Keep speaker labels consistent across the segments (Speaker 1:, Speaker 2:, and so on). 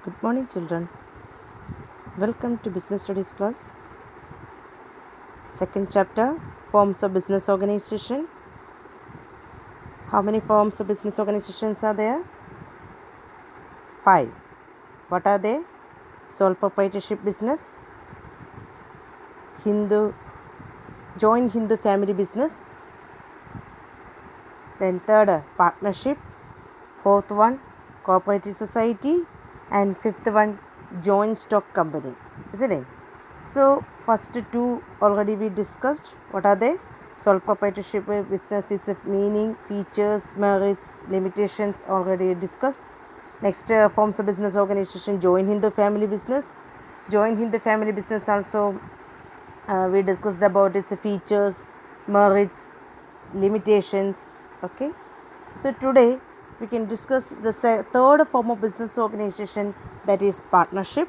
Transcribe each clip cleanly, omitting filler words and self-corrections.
Speaker 1: Good morning, children. Welcome to Business Studies class. Second chapter, Forms of Business Organization. How many forms of business organizations are there? 5. What are they? Sole proprietorship business, Hindu, joint Hindu family business. Then third, partnership. Fourth one, cooperative society. And fifth one, joint stock company. Isn't it? So first two already we discussed. What are they? Sole proprietorship business, its meaning, features, merits, limitations already discussed. Next, forms of business organization, joint Hindu family business. Joint Hindu family business also we discussed about its features, merits, limitations. Okay. So today we can discuss the third form of business organization, that is partnership.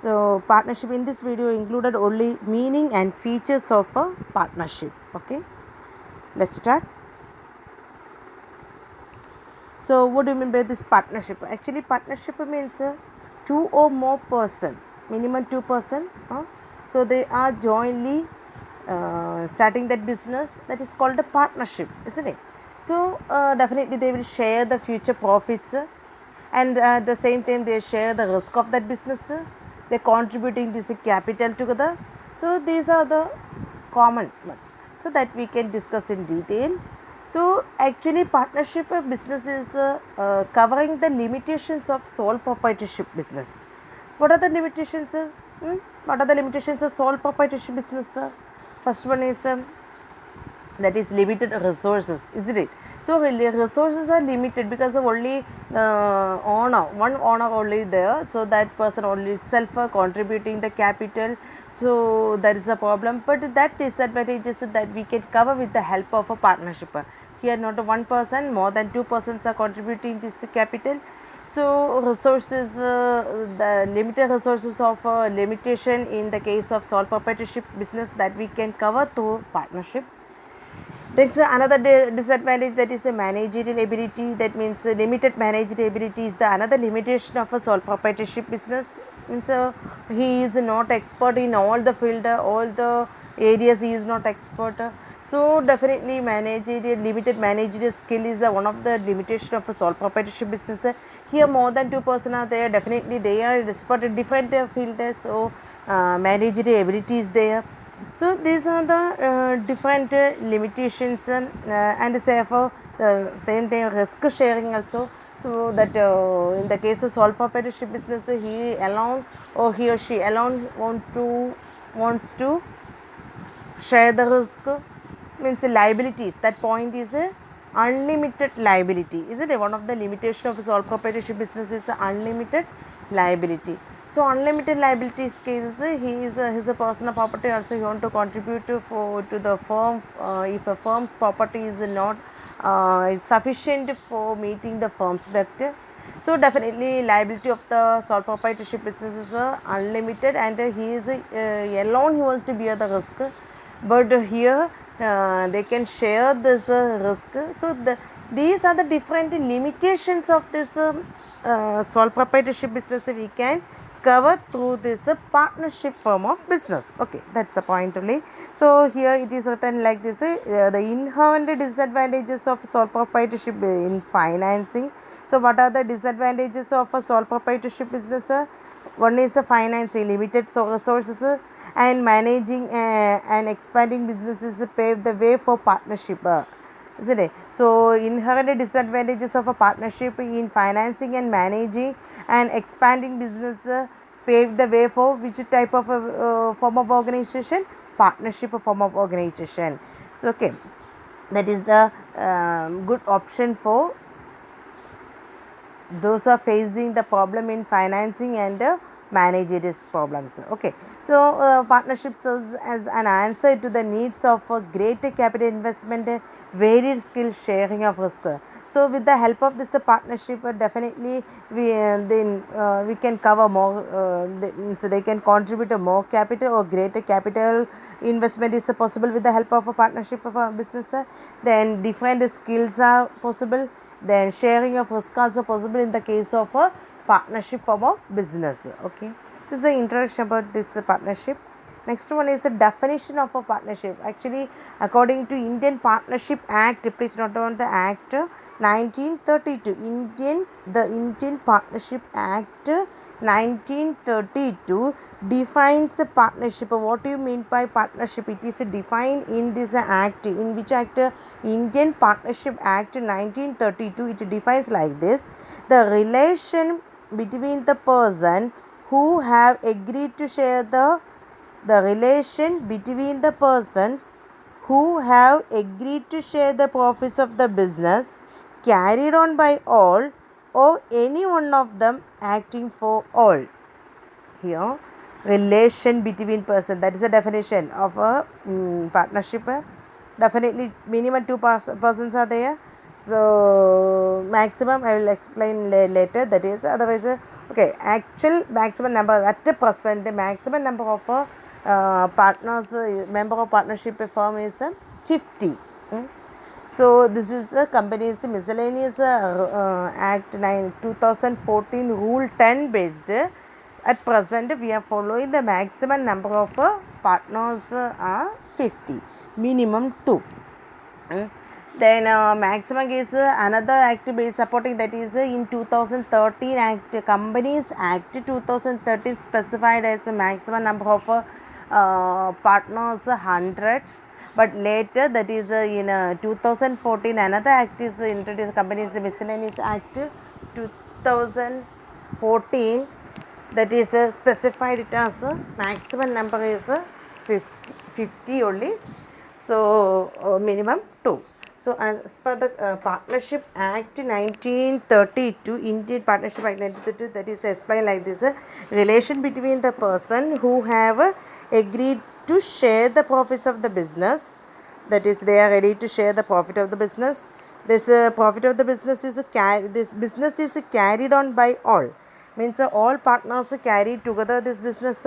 Speaker 1: So partnership in this video included only meaning and features of a partnership. Okay, let's start. So what do you mean by this partnership? Actually partnership means two or more person, minimum 2%. So they are jointly starting that business, that is called a partnership, isn't it? So definitely they will share the future profits, and at the same time they share the risk of that business. They're contributing this capital together. So these are the common one, so that we can discuss in detail. So actually partnership of business is covering the limitations of sole proprietorship business. What are the limitations? What are the limitations of sole proprietorship business? First one is that is limited resources, isn't it? So resources are limited because of only one owner only there, so that person only itself contributing the capital. So that is a problem, but that disadvantages that we can cover with the help of a partnership. Here not one person, more than 2 persons are contributing this capital. So resources, the limited resources of limitation in the case of sole proprietorship business, that we can cover through partnership. Next, another disadvantage, that is the managerial ability. That means limited managerial ability is the another limitation of a sole proprietorship business. Means he is not expert in all the field, all the areas he is not expert. So definitely limited managerial skill is one of the limitation of a sole proprietorship business. Here more than 2% are there. Definitely they are expert in different field. So managerial ability is there. So these are the different limitations, and therefore the same time risk sharing also. So that in the case of sole proprietorship business, he alone or he or she alone wants to share the risk, means liabilities. That point is a unlimited liability, isn't it? One of the limitation of sole proprietorship business is unlimited liability. So unlimited liabilities cases, he is a personal property also, he want to contribute to the firm if a firm's property is not sufficient for meeting the firm's debt. So definitely liability of the sole proprietorship business is unlimited, and he is alone, he wants to bear the risk. But here they can share this risk. So these are the different limitations of this sole proprietorship business we can cover through this partnership form of business. Okay, that's a point only. So here it is written like this: the inherent disadvantages of sole proprietorship in financing. So what are the disadvantages of a sole proprietorship business? One is the financing, limited resources, and managing and expanding businesses pave the way for partnership. Isn't it? So inherent disadvantages of a partnership in financing and managing and expanding business pave the way for which type of form of organization? Partnership form of organization. So okay, that is the good option for those who are facing the problem in financing and managerial problems. Okay, so partnership serves as an answer to the needs of greater capital investment, varied skill sharing of risk. So with the help of this partnership, definitely we can cover more, so they can contribute more capital or greater capital investment is possible with the help of a partnership of a business. Then different skills are possible, then sharing of risk also possible in the case of a partnership form of business. Okay, this is the introduction about this partnership. Next one is the definition of a partnership. Actually, according to Indian Partnership Act, please note down the Act 1932. The Indian Partnership Act 1932 defines a partnership. What do you mean by partnership? It is defined in this act. In which act? Indian Partnership Act 1932. It defines like this: the relation between the person who have agreed to share the relation between the persons who have agreed to share the profits of the business carried on by all or any one of them acting for all. Here, relation between person, that is the definition of a partnership. Definitely minimum two persons are there, so maximum I will explain later, that is otherwise okay, actual maximum number at the present, the maximum number of partners member of partnership firm is 50. So this is a company's miscellaneous act 2014 rule 10 based. At present we are following the maximum number of partners are 50, minimum 2. Then maximum is another act based supporting, that is in 2013 act, Companies Act 2013 specified as a maximum number of partners 100. But later, that is in 2014 another act is introduced, Companies Miscellaneous Act 2014, that is specified it as maximum number is 50 only, so minimum 2. So as per the Partnership Act 1932, Indian Partnership Act 1932, that is explained like this: relation between the person who have agreed to share the profits of the business, that is they are ready to share the profit of the business. This profit of the business is this business is carried on by all, means all partners carry together this business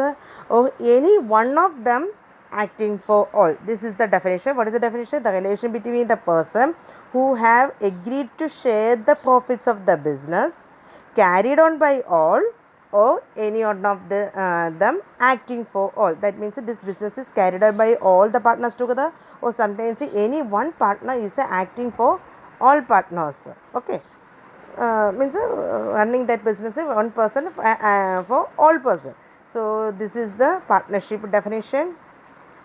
Speaker 1: or any one of them acting for all. This is the definition. What is the definition? The relation between the person who have agreed to share the profits of the business carried on by all or any one of them acting for all. That means this business is carried out by all the partners together, or sometimes any one partner is acting for all partners. Okay, means running that business one person for all person. So this is the partnership definition.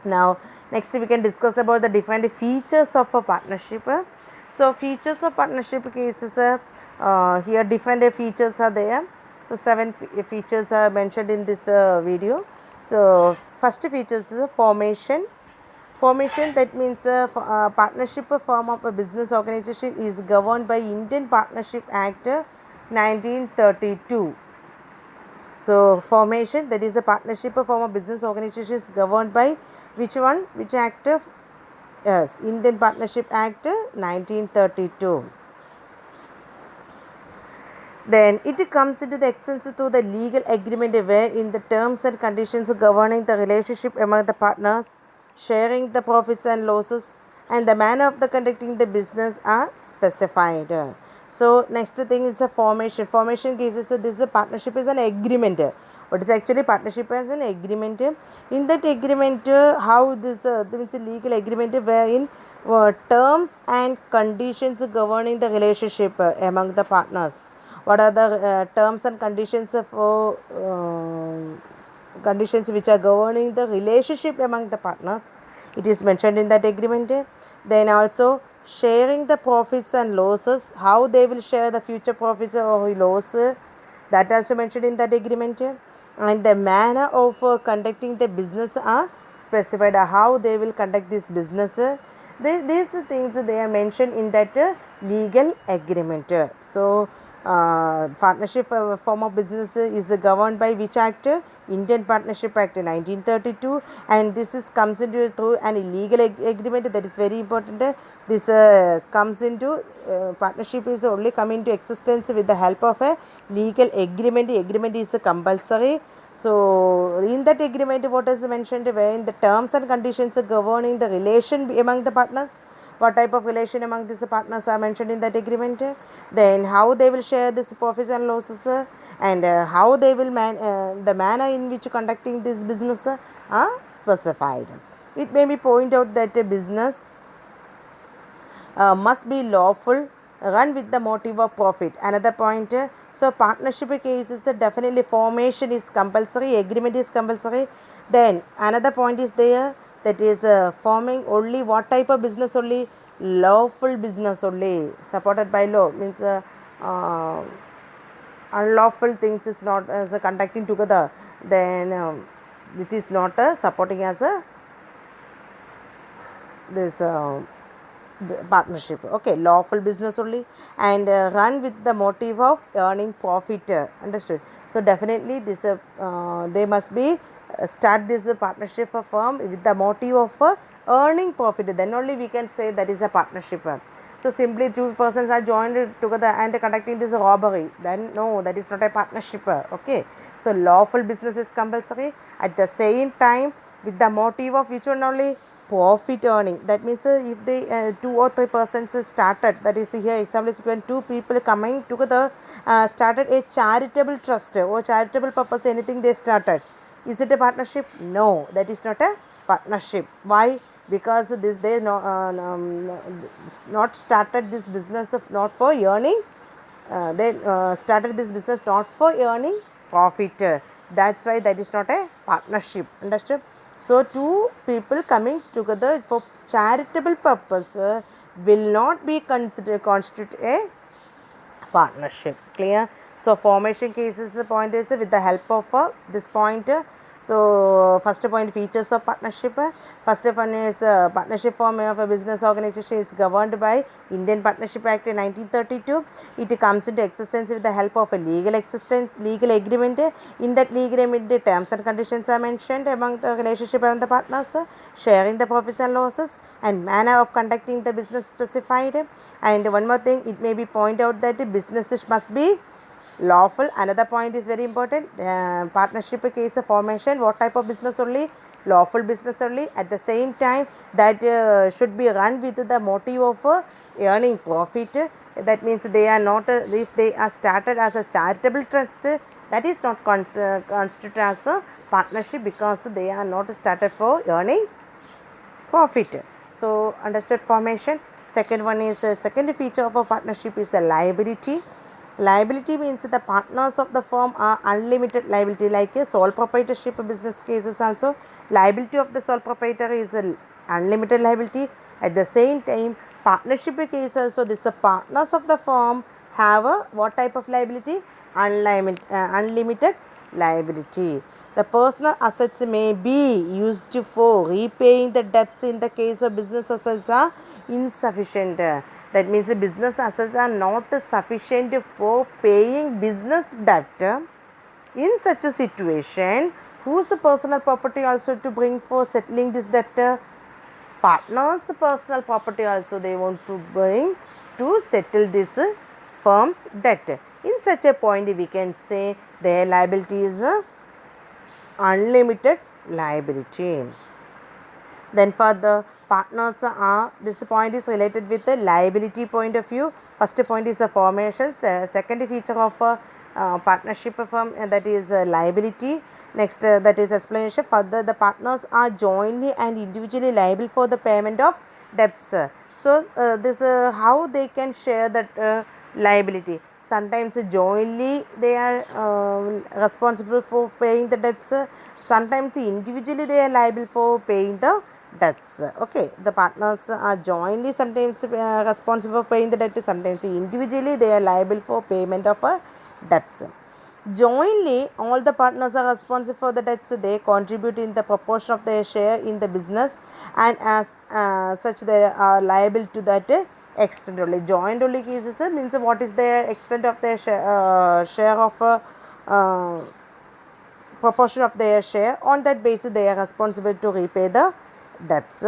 Speaker 1: Now next we can discuss about the different features of a partnership. So features of partnership cases, here different features are there. So 7 features are mentioned in this video. So first features is formation. Formation, that means partnership form of a business organization is governed by Indian Partnership Act 1932. So formation, that is the partnership form of business organization is governed by which one? Which act? Yes, Indian Partnership Act 1932. Then it comes into the essence through the legal agreement wherein the terms and conditions governing the relationship among the partners, sharing the profits and losses, and the manner of the conducting the business are specified. So next thing is the formation. Formation cases, this is a partnership is an agreement. What is actually partnership as an agreement? In that agreement, how this means a legal agreement wherein terms and conditions governing the relationship among the partners. What are the terms and conditions for conditions which are governing the relationship among the partners? It is mentioned in that agreement. Then also sharing the profits and losses, how they will share the future profits or loss, that also mentioned in that agreement. And the manner of conducting the business are specified, how they will conduct this business. These things they are mentioned in that legal agreement. So partnership form of business is governed by which act? Indian Partnership Act 1932, and this is comes into through an illegal agreement. That is very important. This comes into partnership is only come into existence with the help of a legal agreement. Agreement is compulsory. So in that agreement, what is mentioned? Where in the terms and conditions governing the relation among the partners, what type of relation among these partners are mentioned in that agreement, then how they will share this profits and losses, and how they will the manner in which conducting this business are specified. It may be point out that a business must be lawful, run with the motive of profit. Another point, so partnership cases, definitely formation is compulsory, agreement is compulsory. Then another point is there, that is forming only what type of business only? Lawful business only, supported by law, means uh, unlawful things is not as conducting together, then it is not supporting as a this partnership. Okay, lawful business only, and run with the motive of earning profit. Understood? So definitely this they must be start this partnership firm with the motive of earning profit, then only we can say that is a partnership. So simply two persons are joined together and conducting this robbery, then no, that is not a partnership. Okay, so lawful business is compulsory, at the same time with the motive of which one only? Profit earning. That means if they 2 or 3 persons started, that is here example is when two people coming together started a charitable trust or charitable purpose, anything they started, is it a partnership? No, that is not a partnership. Why? Because this they not started this business not for earning, they started this business not for earning profit. That's why that is not a partnership. Understood? So two people coming together for charitable purpose will not be considered constitute a partnership. Clear? So formation cases, the point is with the help of this point. So first point, features of partnership. First one is partnership form of a business organization is governed by Indian Partnership Act 1932. It comes into existence with the help of a legal agreement. In that legal agreement, the terms and conditions are mentioned among the relationship among the partners, sharing the profits and losses, and manner of conducting the business specified. And one more thing, it may be point out that the businesses must be lawful. Another point is very important, partnership case formation, what type of business only? Lawful business only, at the same time that should be run with the motive of earning profit. That means they are not if they are started as a charitable trust, that is not constituted as a partnership, because they are not started for earning profit. So understood formation. Second one is second feature of a partnership is a liability. Liability means the partners of the firm are unlimited liability, like a sole proprietorship business cases also. Liability of the sole proprietor is a unlimited liability. At the same time, partnership cases, so this partners of the firm have a what type of liability? Unlimited liability. The personal assets may be used for repaying the debts in the case of business assets are insufficient. That means the business assets are not sufficient for paying business debt. In such a situation, whose personal property also to bring for settling this debt? Partners' personal property also they want to bring to settle this firm's debt. In such a point, we can say their liability is unlimited liability. Then for the partners are, this point is related with the liability point of view. First point is the formation, second feature of a partnership firm, that is liability. Next that is explanation. Further, the partners are jointly and individually liable for the payment of debts. So this how they can share that liability. Sometimes jointly they are responsible for paying the debts. Sometimes individually they are liable for paying the debts. Okay, the partners are jointly sometimes responsible for paying the debt. Sometimes individually they are liable for payment of debts. Jointly, all the partners are responsible for the debts. They contribute in the proportion of their share in the business, and as such they are liable to that extent only. Joint only cases means what is the extent of their share of proportion of their share. On that basis, they are responsible to repay the debts.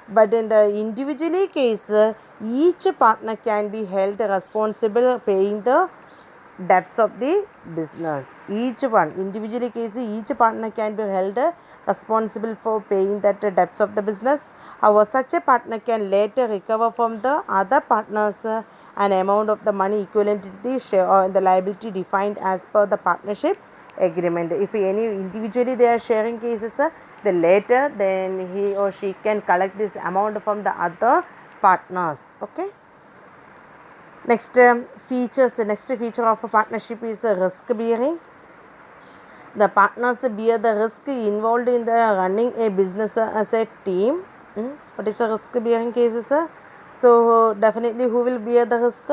Speaker 1: But in the individually case, each partner can be held responsible paying the debts of the business. Each one, individually case, each partner can be held responsible for paying that debts of the business. However, such a partner can later recover from the other partners an amount of the money equivalent to the share or the liability defined as per the partnership agreement. If any individually they are sharing cases, then later then he or she can collect this amount from the other partners. Okay. Next feature of a partnership is risk bearing. The partners bear the risk involved in the running a business as a team. What is a risk bearing cases? So definitely who will bear the risk?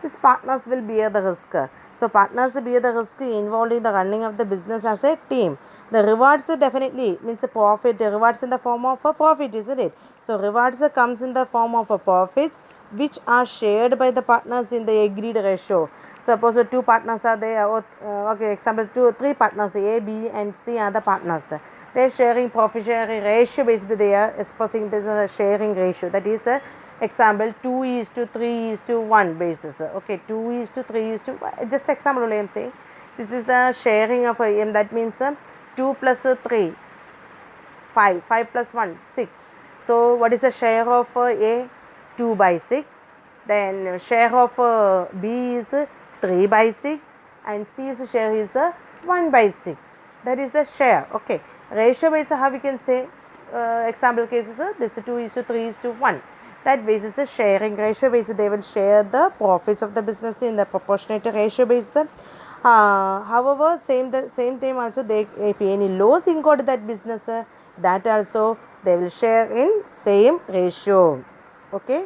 Speaker 1: These partners will bear the risk. So partners bear the risk involved in the running of the business as a team. The rewards definitely means a profit. The rewards in the form of a profit, isn't it? So rewards comes in the form of a profits which are shared by the partners in the agreed ratio. Suppose two partners are there. Okay, example three partners A, B, and C are the partners. They are sharing profit sharing ratio based. They are expressing this sharing ratio. That is example 2:3:1 basis. Okay, 2:3:1. Just example only I am saying. This is the sharing of a that means 2 plus 3 5, 5 plus 1 6. So what is the share of A? 2 by 6. Then share of B is 3 by 6 and C's share is 1 by 6. That is the share. Okay, ratio base how we can say example cases this is 2:3:1. That basis is sharing ratio base. They will share the profits of the business in the proportionate ratio base. However, same time also they if any loss incurred that business that also they will share in same ratio. Okay.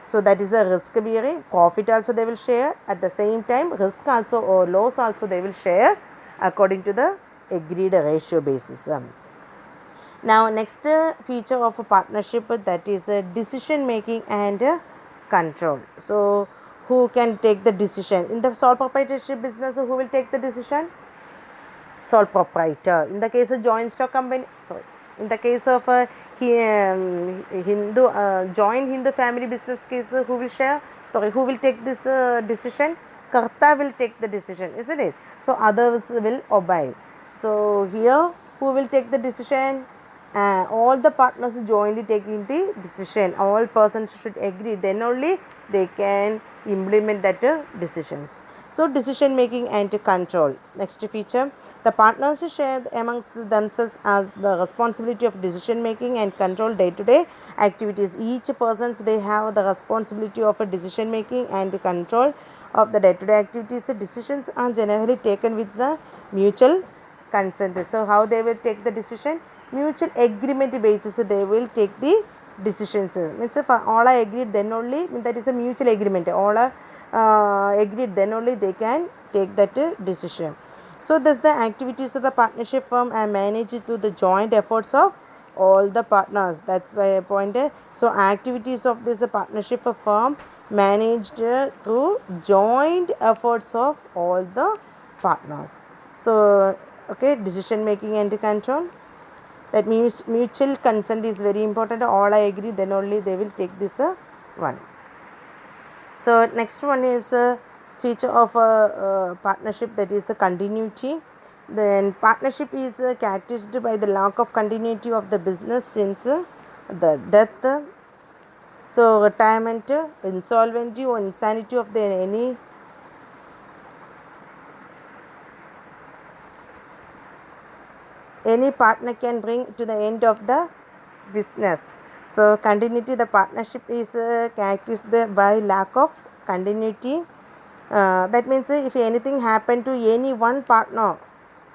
Speaker 1: So that is the risk bearing. Profit also they will share at the same time. Risk also or loss also they will share according to the agreed ratio basis. Now next feature of a partnership that is decision making and control. So who can take the decision in the sole proprietorship business? Who will take the decision? Sole proprietor. In the case of joint stock company, sorry, in the case of Hindu joint Hindu family business case, who will share? Sorry, who will take this decision? Karta will take the decision, isn't it? So others will obey. So here, who will take the decision? All the partners jointly taking the decision. All persons should agree. Then only they can implement that decisions. So decision making and control. Next feature, the partners share amongst themselves as the responsibility of decision making and control day-to-day activities. Each persons they have the responsibility of a decision making and control of the day-to-day activities. Decisions are generally taken with the mutual consent. So how they will take the decision? Mutual agreement basis they will take the decisions. Means if all are agreed then only that is a mutual agreement. All are agreed then only they can take that decision. So thus the activities of the partnership firm are managed through the joint efforts of all the partners. That's why I pointed. So activities of this partnership firm managed through joint efforts of all the partners. So okay, decision making and control. That means mutual consent is very important. All I agree then only they will take this one. So next one is a feature of a partnership that is a continuity. Then partnership is characterized by the lack of continuity of the business since the death, so retirement, insolvency or insanity of the any partner can bring to the end of the business. So continuity, the partnership is characterized by lack of continuity. That means if anything happened to any one partner,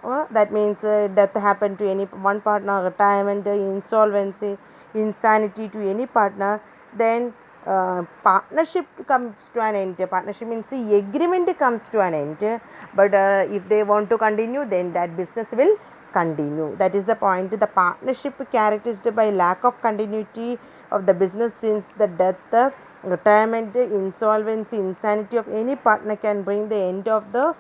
Speaker 1: that means death happened to any one partner, retirement, insolvency, insanity to any partner, then partnership comes to an end. Partnership means the agreement comes to an end, but if they want to continue then that business will continue. That is the point. The partnership characterized by lack of continuity of the business since the death, retirement, insolvency, insanity of any partner can bring the end of the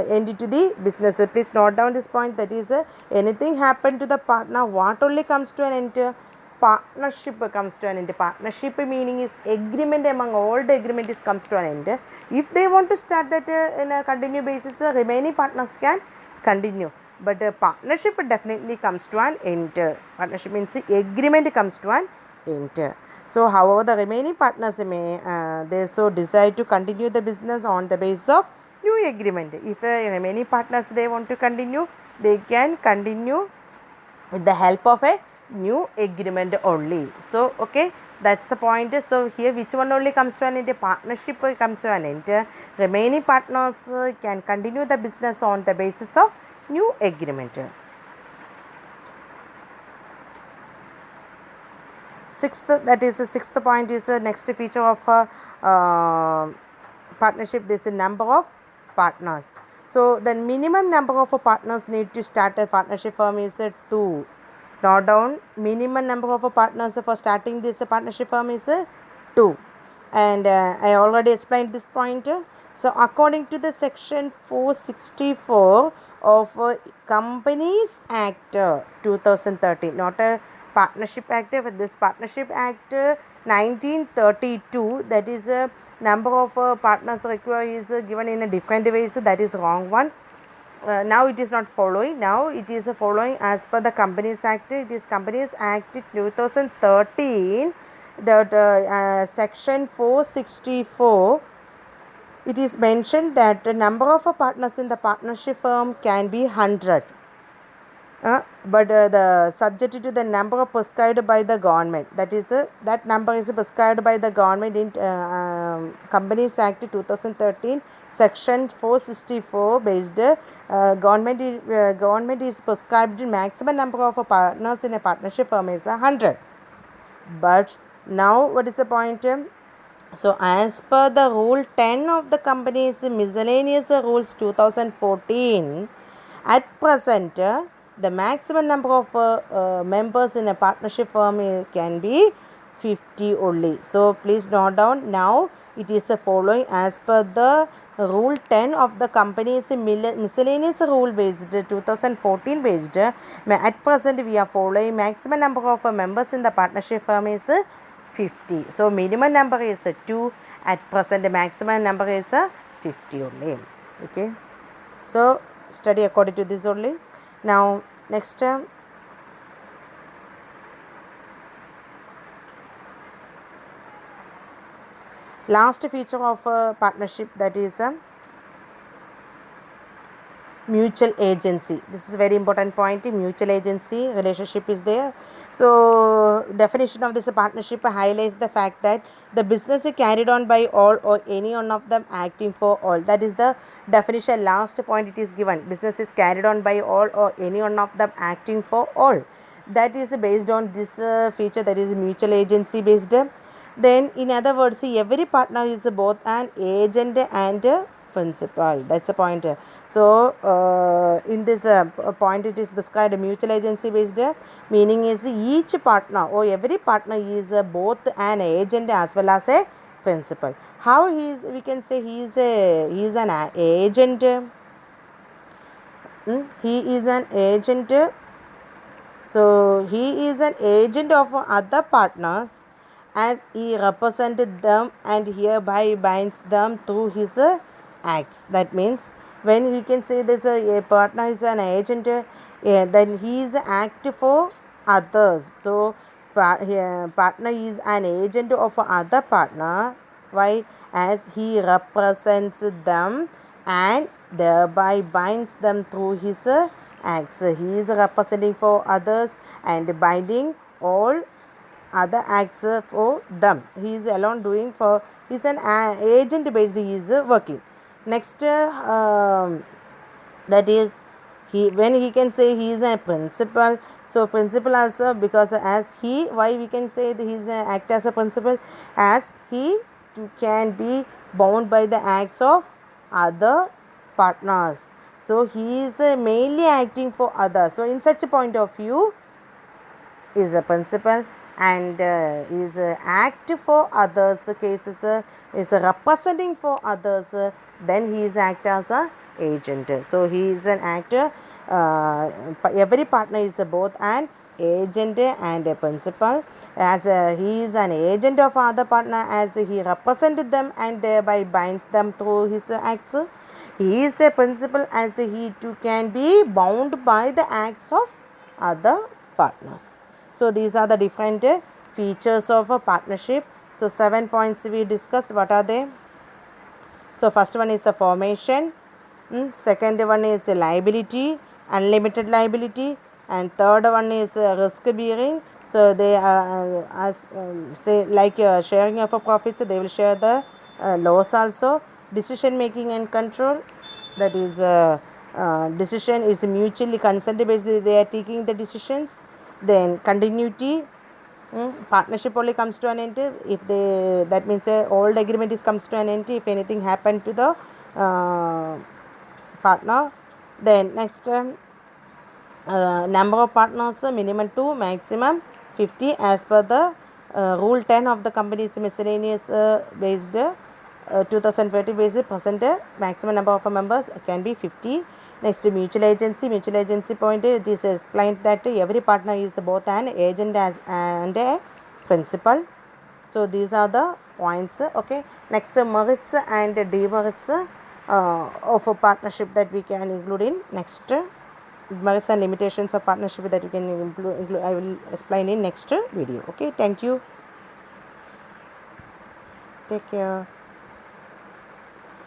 Speaker 1: end to the business. Please note down this point. That is anything happened to the partner, what only comes to an end? partnership comes to an end. Partnership meaning is agreement among all the agreement is comes to an end. If they want to start that in a continuous basis, the remaining partners can continue. But partnership definitely comes to an end. Partnership means the agreement comes to an end. So, however, the remaining partners may they so decide to continue the business on the basis of new agreement. If remaining partners they want to continue, they can continue with the help of a new agreement only. So, okay, that's the point. So, here which one only comes to an end? Partnership comes to an end. Remaining partners can continue the business on the basis of new agreement. Sixth, that is the sixth point is the next feature of partnership. This is number of partners. So the minimum number of partners need to start a partnership firm is 2. Note down, minimum number of partners for starting this partnership firm is 2. And I already explained this point. So according to the section 464 of Companies Act 2013, not a Partnership Act, this Partnership Act 1932, that is a number of partners required is given in a different ways, that is wrong one. Now it is not following, now it is following as per the Companies Act. It is Companies Act 2013, that section 464. It is mentioned that the number of partners in the partnership firm can be 100. But the subject to the number prescribed by the government, that is that number is prescribed by the government in Companies Act 2013 section 464 based government is prescribed maximum number of partners in a partnership firm is 100. But now what is the point? So as per the rule 10 of the company's miscellaneous rules 2014, at present the maximum number of members in a partnership firm can be 50 only. So please note down, now it is following as per the rule 10 of the company's miscellaneous rule based 2014 based. At present we are following maximum number of members in the partnership firm is 50. So minimum number is 2. At present maximum number is 50 only. Okay. So study according to this only. Now next last feature of partnership, that is mutual agency. This is a very important point. Mutual agency relationship is there. So definition of this partnership highlights the fact that the business is carried on by all or any one of them acting for all. That is the definition. Last point it is given, business is carried on by all or any one of them acting for all. That is based on this feature, that is mutual agency based. Then in other words, every partner is both an agent and a principal. That's a point. So in this point it is prescribed mutual agency based, meaning is each partner or every partner is both an agent as well as a principal. How he is, we can say he is an agent. He is an agent. So he is an agent of other partners as he represented them and hereby binds them through his acts. That means when we can say this a partner is an agent, then he is act for others. So partner is an agent of other partner. Why? As he represents them and thereby binds them through his acts. He is representing for others and binding all other acts for them. He is alone doing for, he is an agent based, he is working. Next that is he, when he can say he is a principal. So principal also, because as he, why we can say that he is act as a principal, as he can be bound by the acts of other partners. So he is mainly acting for others. So in such a point of view is a principal, and is act for others cases is representing for others, then he is act as a agent. So he is an actor. Every partner is both an agent and a principal. As he is an agent of other partner, as he represents them and thereby binds them through his acts. He is a principal, as he too can be bound by the acts of other partners. So these are the different features of a partnership. So 7 points we discussed. What are they? So first one is a formation, second one is a liability, unlimited liability, and third one is risk bearing. So they are as say like sharing of a profits, they will share the loss also. Decision making and control, that is decision is mutually consent based, they are taking the decisions. Then continuity, partnership only comes to an end if they, that means old agreement is comes to an end if anything happened to the partner. Then next number of partners, minimum 2, maximum 50 as per the rule 10 of the company's miscellaneous based 2030 basis present maximum number of members can be 50. Next, mutual agency point, it is explained that every partner is both an agent and a principal. So these are the points. Okay, next, merits and demerits of a partnership that we can include in next. Merits and limitations of partnership that you can include, I will explain in next video. Okay, thank you, take care.